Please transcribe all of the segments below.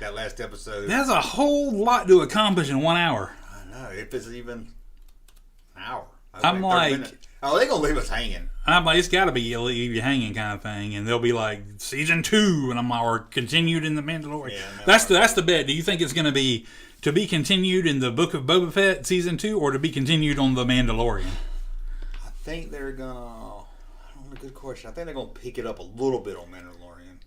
that last episode. That's a whole lot to accomplish in 1 hour. I know, if it's even an hour. I'm like, oh, they're gonna leave us hanging. I'm like, it's got to be leave you hanging kind of thing, and they'll be like season 2, and I'm like, or continued in the Mandalorian. Yeah, that's the bet. Do you think it's going to be continued in the Book of Boba Fett season 2, or to be continued on the Mandalorian? I think they're gonna. I don't know, good question. I think they're gonna pick it up a little bit on Mandalorian.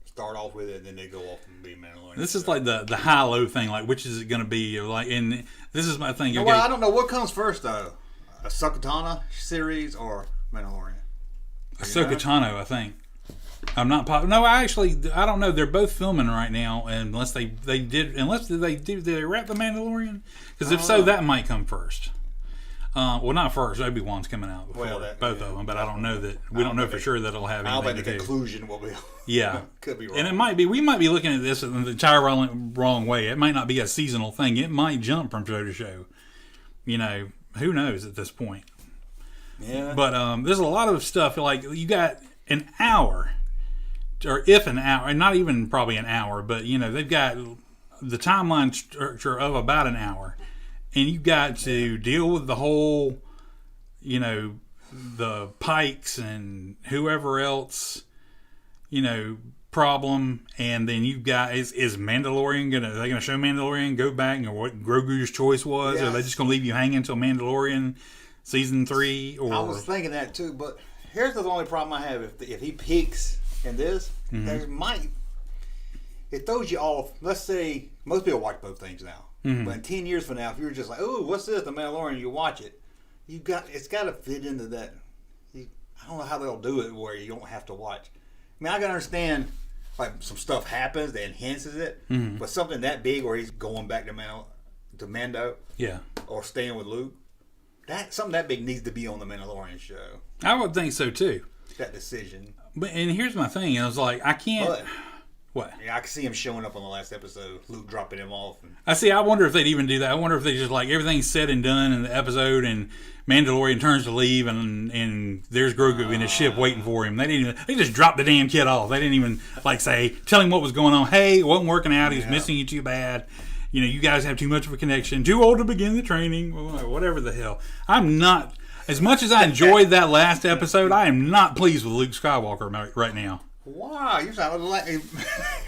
Start off with it, and then they go off and be Mandalorian. This is like the high-low thing. Like, which is it going to be? Like, and this is my thing. No, well, I don't know what comes first though. A Ahsoka series or Mandalorian? Ahsoka Tano, I think. I'm not positive. No, I don't know. They're both filming right now, unless they wrap the Mandalorian? Because if so, that might come first. Well, not first. Obi-Wan's coming out before both of them, but I don't know that. We don't know for sure that it'll have anything to do. I don't think the conclusion will be. Yeah, could be wrong. And it might be. We might be looking at this in the entire wrong way. It might not be a seasonal thing. It might jump from show to show. You know, who knows at this point? Yeah. But there's a lot of stuff. Like, you got an hour, or if an hour, and not even probably an hour, but you know, they've got the timeline structure of about an hour. And you got to deal with the whole, you know, the Pikes and whoever else, you know, problem. And then you've got, is Mandalorian are they gonna show Mandalorian, go back and what Grogu's choice was? Or are they just gonna leave you hanging until Mandalorian season 3? Or I was thinking that too, but here's the only problem I have: if he peaks in this, it throws you off. Let's say most people watch both things now. Mm-hmm. But in 10 years from now, if you're just like, oh, what's this, the Mandalorian, you watch it, it's got to fit into that. I don't know how they'll do it where you don't have to watch. I mean, I can understand, like, some stuff happens that enhances it, but something that big where he's going back to Mando, yeah, or staying with Luke, something that big needs to be on the Mandalorian show. I would think so, too. That decision. And here's my thing. I was like, I can't... But, what? Yeah, I can see him showing up on the last episode, Luke dropping him off. I wonder if they'd even do that. I wonder if they just, like, everything's said and done in the episode, and Mandalorian turns to leave, and there's Grogu in his ship waiting for him. They just dropped the damn kid off. They didn't even, like, tell him what was going on. Hey, it wasn't working out. He was missing you too bad. You know, you guys have too much of a connection. Too old to begin the training. Whatever the hell. I'm not, as much as I enjoyed that last episode, I am not pleased with Luke Skywalker right now. Wow, you sounded like...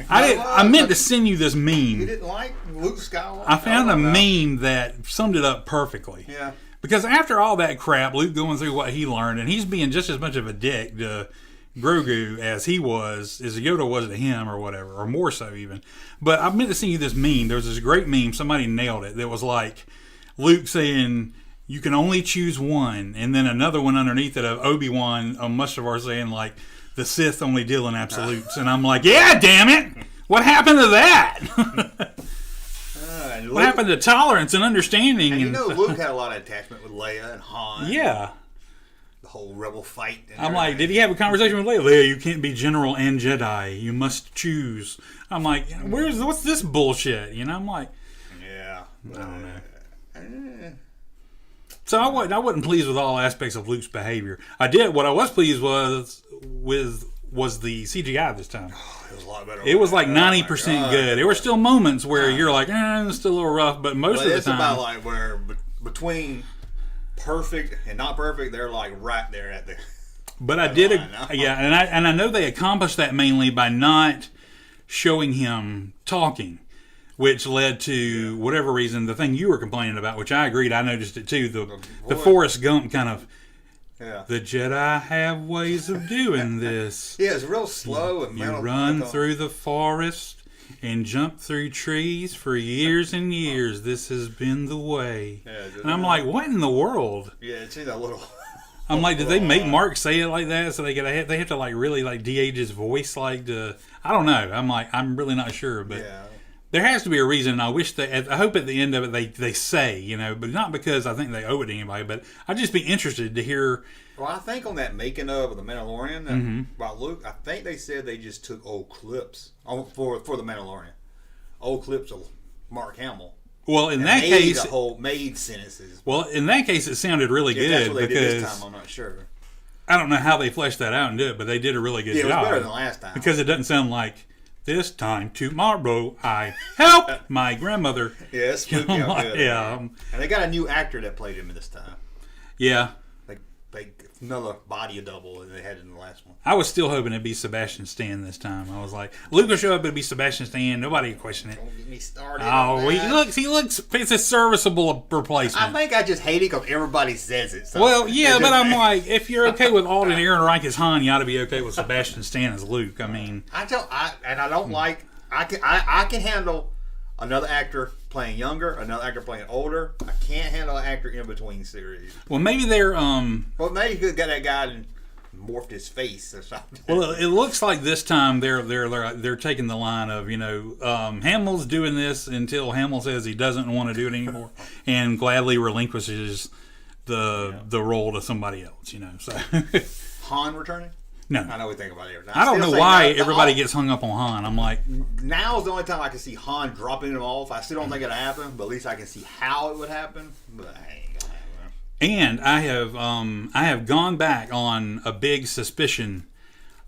I meant to send you this meme. You didn't like Luke Skywalker? I found a meme that summed it up perfectly. Yeah. Because after all that crap, Luke going through what he learned, and he's being just as much of a dick to Grogu as Yoda was to him or whatever, or more so even. But I meant to send you this meme. There was this great meme, somebody nailed it, that was like Luke saying, you can only choose one, and then another one underneath it of Obi-Wan on Mustafar saying, like, the Sith only deal in absolutes. And I'm like, yeah, damn it! What happened to that? What happened to tolerance and understanding? And you know, Luke had a lot of attachment with Leia and Han. Yeah. The whole rebel fight. I'm like, did he have a conversation with Leia? Leia, you can't be General and Jedi. You must choose. I'm like, what's this bullshit? You know, I'm like... Yeah. I don't know. So I wasn't pleased with all aspects of Luke's behavior. What I was pleased with was the CGI this time. Oh, it was a lot better. It was like 90% good. There were still moments where you're like, it's still a little rough, but most of the time... It's about like where between perfect and not perfect, they're like right there at the... But I did... and I know they accomplished that mainly by not showing him talking. Which led to, whatever reason, the thing you were complaining about, which I agreed, I noticed it too, the Forrest Gump kind of, the Jedi have ways of doing this. Yeah, it's real slow. And you run through the forest and jump through trees for years and years. This has been the way. Yeah, and I'm like, what in the world? Yeah, it's in that little... I'm like, did they make Mark say it like that so they have to like really like de-age his voice like to... I don't know. I'm like, I'm really not sure, but... Yeah. There has to be a reason. I hope at the end of it they say, you know, but not because I think they owe it to anybody, but I'd just be interested to hear. Well, I think on that making of the Mandalorian about Luke, I think they said they just took old clips for the Mandalorian, old clips of Mark Hamill. Well, in that case, made sentences. Well, in that case, it sounded really good. That's what they did this time. I'm not sure. I don't know how they fleshed that out and did it, but they did a really good job. It was better than last time because it doesn't sound like This time tomorrow, I help my grandmother. Yeah, it's spooky out there. Yeah. And they got a new actor that played him this time. Yeah. Like another body double that they had in the last one. I was still hoping it'd be Sebastian Stan this time. I was like, Luke will show up, it'd be Sebastian Stan. Nobody would question it. Don't get me started. Oh, he looks, it's a serviceable replacement. I think I just hate it because everybody says it. So well, yeah, but I'm like, if you're okay with Alden Ehrenreich as Han, you ought to be okay with Sebastian Stan as Luke. I mean, I can handle another actor playing younger, another actor playing older. I can't handle an actor in between series. Well, maybe they're Well, maybe you could get that guy and morphed his face or something. Well, it looks like this time they're taking the line of Hamill's doing this until Hamill says he doesn't want to do it anymore and gladly relinquishes the role to somebody else. So Han returning. No, I know we think about it every time. I don't know why everybody gets hung up on Han. I'm like, now is the only time I can see Han dropping him off. I still don't think it'll happen, but at least I can see how it would happen. But I ain't gonna happen. And I have gone back on a big suspicion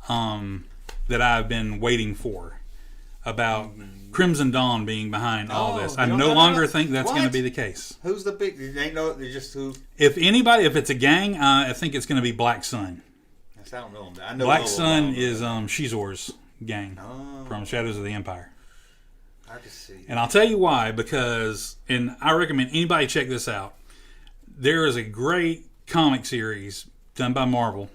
that I've been waiting for about Crimson Dawn being behind all this. I no longer think that's going to be the case. Who's the big? You ain't know. Just who? If it's a gang, I think it's going to be Black Sun. I don't know. I know Black Sun is Shizor's gang from Shadows of the Empire. I can see. And I'll tell you why, because, and I recommend anybody check this out. There is a great comic series done by Marvel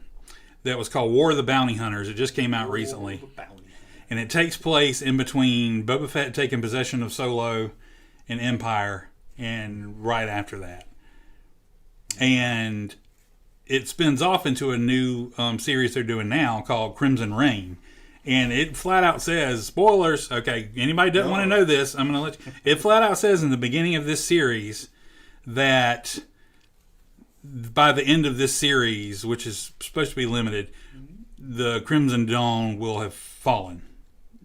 that was called War of the Bounty Hunters. It just came out recently. And it takes place in between Boba Fett taking possession of Solo and Empire and right after that. And it spins off into a new series they're doing now called Crimson Reign. And it flat out says, spoilers, okay, anybody doesn't want to know this, I'm going to let you. It flat out says in the beginning of this series that by the end of this series, which is supposed to be limited, the Crimson Dawn will have fallen.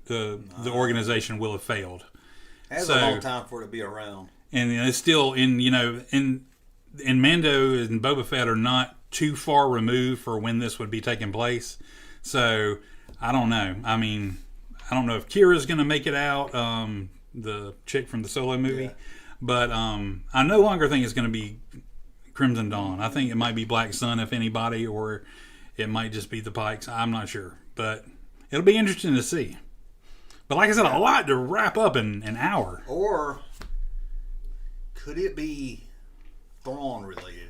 The organization will have failed. That's a long time for it to be around. And it's still in Mando and Boba Fett are not too far removed for when this would be taking place. So I don't know. I mean, I don't know if Kira's going to make it out, the chick from the Solo movie. But I no longer think it's going to be Crimson Dawn. I think it might be Black Sun, if anybody, or it might just be the Pikes. I'm not sure. But it'll be interesting to see. But like I said, a lot to wrap up in an hour. Or could it be Thrawn related?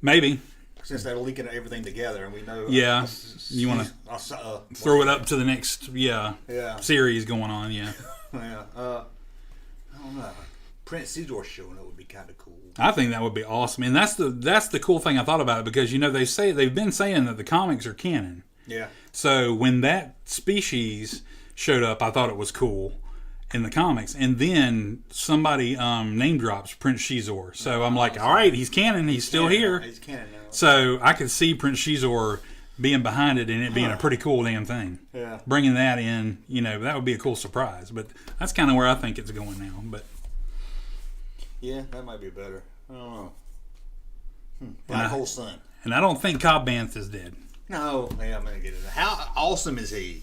Maybe. Since they're linking everything together, and we know. Yeah, you want to throw it up to the next, series going on. Yeah. Yeah. I don't know. Prince Caesar showing up would be kind of cool. I think that would be awesome, and that's the cool thing I thought about it, because they've been saying that the comics are canon. Yeah. So when that species showed up, I thought it was cool in the comics, and then somebody name drops Prince Caesar. So I'm like, all right, he's canon. He's still here. He's canon now. So I could see Prince Caesar being behind it and it being a pretty cool damn thing. Yeah. Bringing that in, that would be a cool surprise. But that's kind of where I think it's going now. But yeah, that might be better. I don't know. Black Hole Sun. And I don't think Cad Bane is dead. No, yeah, I'm gonna get it. How awesome is he?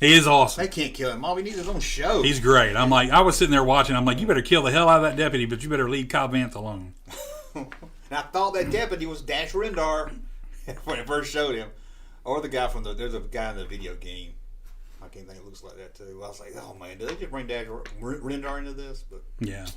He is awesome. They can't kill him. All he needs is his own show. He's great. I'm like, I was sitting there watching. I'm like, you better kill the hell out of that deputy, but you better leave Cad Bane alone. And I thought that deputy was Dash Rendar when it first showed him, or the guy there's a guy in the video game. I can't think it looks like that too. I was like, oh man, did they just bring Dash Rendar into this? But yeah,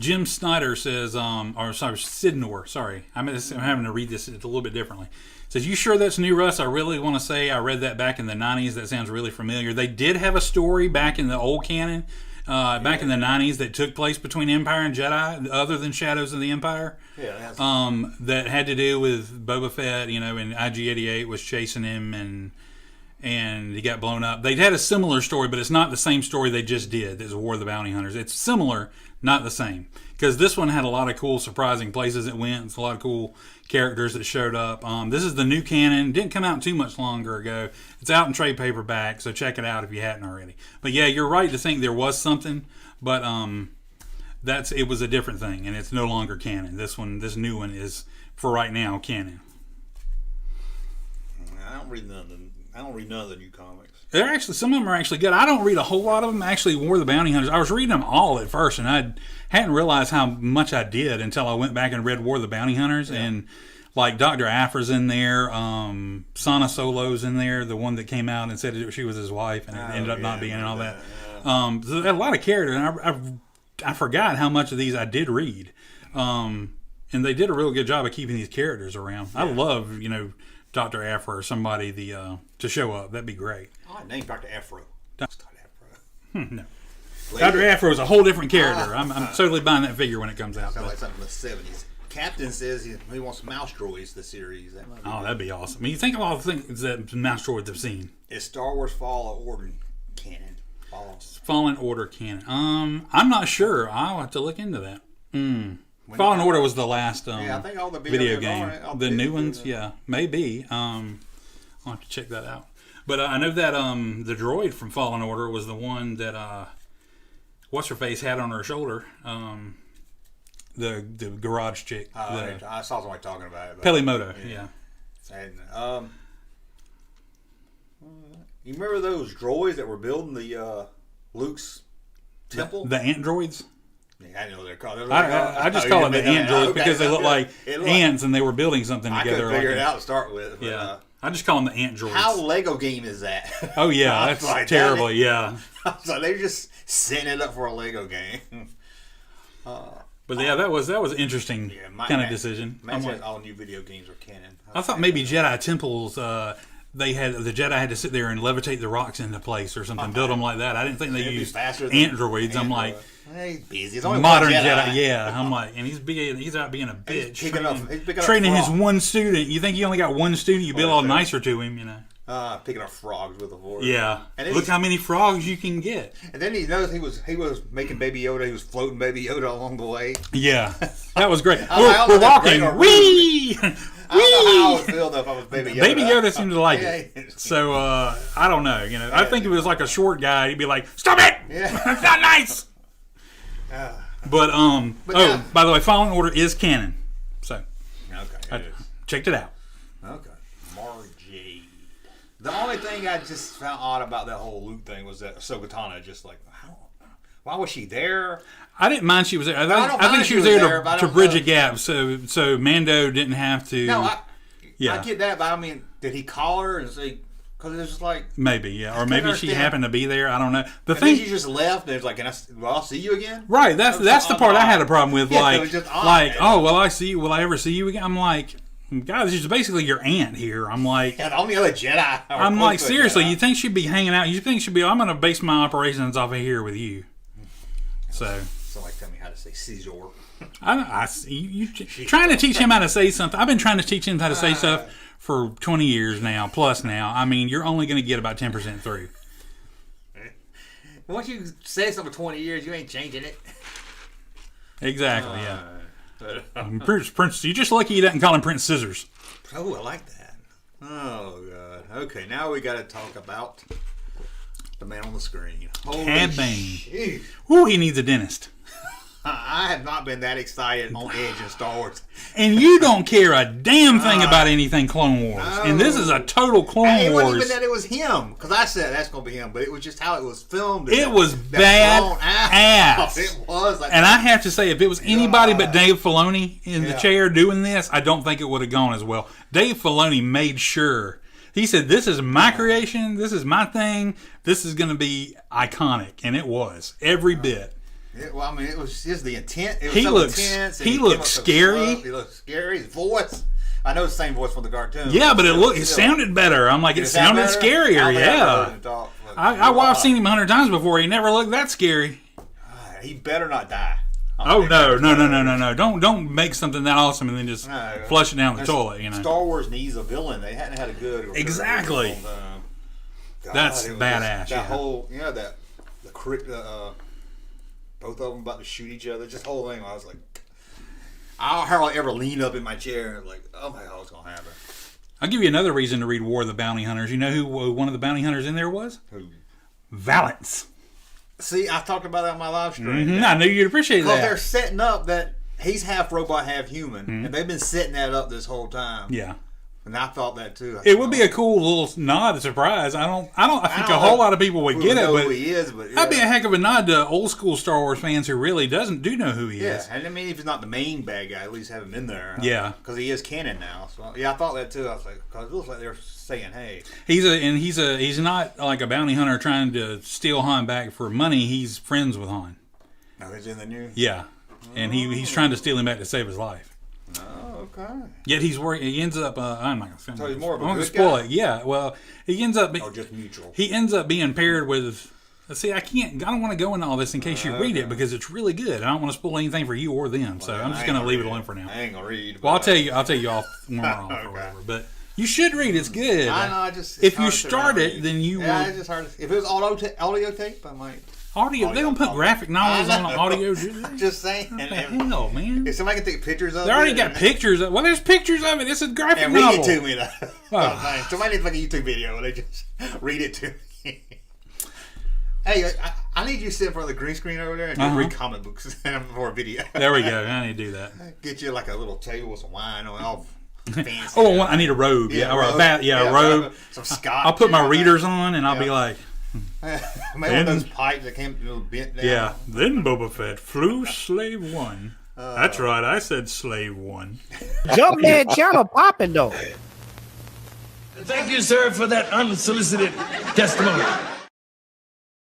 Jim Snyder says, Sidnor. Sorry, I'm having to read this a little bit differently. Says, you sure that's new, Russ? I really want to say I read that back in the 90s. That sounds really familiar. They did have a story back in the old canon, back in the 90s, that took place between Empire and Jedi, other than Shadows of the Empire. Yeah, that had to do with Boba Fett, and IG-88 was chasing him and he got blown up. They'd had a similar story, but it's not the same story they just did. It's War of the Bounty Hunters. It's similar, not the same. Because this one had a lot of cool, surprising places it went. It's a lot of cool characters that showed up. This is the new canon. Didn't come out too much longer ago. It's out in trade paperback, so check it out if you hadn't already. But yeah, you're right to think there was something, but it was a different thing, and it's no longer canon. This new one is, for right now, canon. All don't read none of them. I don't read none of the new comics. They're actually, some of them are actually good. I don't read a whole lot of them. Actually, War of the Bounty Hunters, I was reading them all at first, and I hadn't realized how much I did until I went back and read War of the Bounty Hunters. Yeah. And like Dr. Afra's in there, Sana Solo's in there, the one that came out and said that she was his wife, and it ended up not being, and all that. Yeah. So they had a lot of characters, and I forgot how much of these I did read. And they did a real good job of keeping these characters around. Yeah. I love, Dr. Afra or somebody to show up. That'd be great. Oh, I named Dr. Afro. No. Dr. Afro is a whole different character. I'm totally buying that figure when it comes out. Sounds like something from the 70s. Captain says he wants mouse droids, the series. That'd be awesome. I mean, you think of all the things that mouse droids have seen. Is Star Wars Fallen Order canon? Fallen Order canon. I'm not sure. I'll have to look into that. Fallen Order was the last I think all the video game. The new ones, maybe. I'll have to check that out. But I know that the droid from Fallen Order was the one that what's-her-face had on her shoulder. The garage chick. I saw somebody talking about it. Pelimoto, yeah. And, you remember those droids that were building the Luke's temple? The ant droids? Yeah, I know they're called. I just call them the ant droids because they look like ants and they were building something together. I couldn't figure it out to start with. But, yeah. I just call them the ant droids. How Lego game is that? Oh, yeah. That's like, terrible, yeah. So they're just setting it up for a Lego game. But yeah, that was an interesting kind of decision. Matt says all new video games are canon. I thought maybe Jedi temples, the Jedi had to sit there and levitate the rocks into place or something, build them like that. I didn't think they used ant droids. I'm like, he's busy. It's only modern Jedi. Yeah, I'm like, and he's out being a bitch, training his one student. You think you only got one student? You be a little nicer to him, Picking up frogs with a Force. Yeah, and look how many frogs you can get. And then he knows he was making Baby Yoda. He was floating Baby Yoda along the way. Yeah, that was great. We're walking. Wee. I don't know how I would feel though if I was Baby Yoda. Baby Yoda seemed to like it. So I don't know. I think if it was like a short guy, he'd be like, "Stop it! That's not nice." But by the way, Fallen Order is canon. So I checked it out. Okay. Margie. The only thing I just found odd about that whole Luke thing was that Ahsoka Tano just like, why was she there? I didn't mind she was there. I think she was there to bridge a gap, so Mando didn't have to. No, I get that, but I mean, did he call her and say? Because it was just like maybe, yeah, or maybe she happened to be there. I don't know. The thing she just left, and it's like, I'll see you again. Right. That's the part I had a problem with. It was just odd, oh, will I see you? Will I ever see you again? I'm like, guys, she's basically your aunt here. I'm like, the only other Jedi. I'm like, seriously, you think she'd be hanging out? You think she'd be? I'm going to base my operations off of here with you. So like, tell me how to say Caesar. You trying to teach him how to say something. I've been trying to teach him how to say stuff for 20 years now, plus now. I mean, you're only going to get about 10% through. Once you say something for 20 years, you ain't changing it. Exactly, yeah. Prince, you're just lucky you didn't call him Prince Scissors. Oh, I like that. Oh, God. Okay, now we got to talk about the man on the screen. Cad Bane. Ooh, he needs a dentist. I have not been that excited on Edge in Star Wars. And you don't care a damn thing about anything Clone Wars. No. And this is a total Clone Wars. It wasn't even that it was him. Because I said that's going to be him. But it was just how it was filmed. It was bad ass. It was. Like, and I have to say, if it was anybody but Dave Filoni in the chair doing this, I don't think it would have gone as well. Dave Filoni made sure. He said, this is my creation. This is my thing. This is going to be iconic. And it was. Every bit. Well, I mean, it was just the intent. It was he looks intense. He looked scary. He looked scary. His voice. I know the same voice from the cartoon. Yeah, but it sounded better. I'm like, it sounded scarier. Yeah. I've seen him 100 times before. He never looked that scary. He better not die. Oh no! Don't make something that awesome and then just flush it down the toilet. Star Wars needs a villain. They hadn't had a good. Exactly. That's badass. That whole, both of them about to shoot each other. Just the whole thing. I was like, I hardly ever lean up in my chair like, oh my God, what's gonna happen? I'll give you another reason to read War of the Bounty Hunters. You know who one of the bounty hunters in there was? Who? Valance. See, I talked about that on my live stream. Mm-hmm. I knew you'd appreciate that. Because they're setting up that he's half robot, half human. Mm-hmm. And they've been setting that up this whole time. Yeah. And I thought that too. It would be a cool little nod, surprise. I think a whole lot of people would get it, but who he is, but that'd be a heck of a nod to old school Star Wars fans who really do know who he is. Yeah, and I mean, if he's not the main bad guy, at least have him in there. Yeah, because he is canon now. So yeah, I thought that too. I was like, because it looks like they're saying, hey, he's not like a bounty hunter trying to steal Han back for money. He's friends with Han. No, he's in the new. Yeah, and he's trying to steal him back to save his life. Oh, okay. Yet he ends up. I'm not going to. So he's more of a I'm good spoil guy? it. Yeah. Well, he ends up. Just neutral. He ends up being paired with. See, I don't want to go into all this in case you read it because it's really good. I don't want to spoil anything for you or them, so I'm just going to leave it alone for now. I ain't gonna read. Well, I'll tell you off more off or whatever. But you should read. It's good. I know. If you start it, then you will. It's just hard. If it was audio tape, I might. Audio. They don't put graphic novels on audio. Just saying. What the hell, man? If somebody can take pictures of it. They already got pictures. Well, there's pictures of it. It's a graphic novel. Read it to me, though. Oh. Somebody needs to make a YouTube video where they just read it to me. Hey, I need you to sit in front of the green screen over there and just read comic books for a video. There we go. I need to do that. Get you like a little table with some wine or all fancy. Oh, I need a robe. Yeah, or a bat. Yeah, a robe. Some scotch. I'll put my readers on and I'll be like. Maybe one of those pipes that came bent down. Yeah. Then Boba Fett flew Slave One. That's right. I said Slave One. Junkman channel popping though. Thank you, sir, for that unsolicited testimony.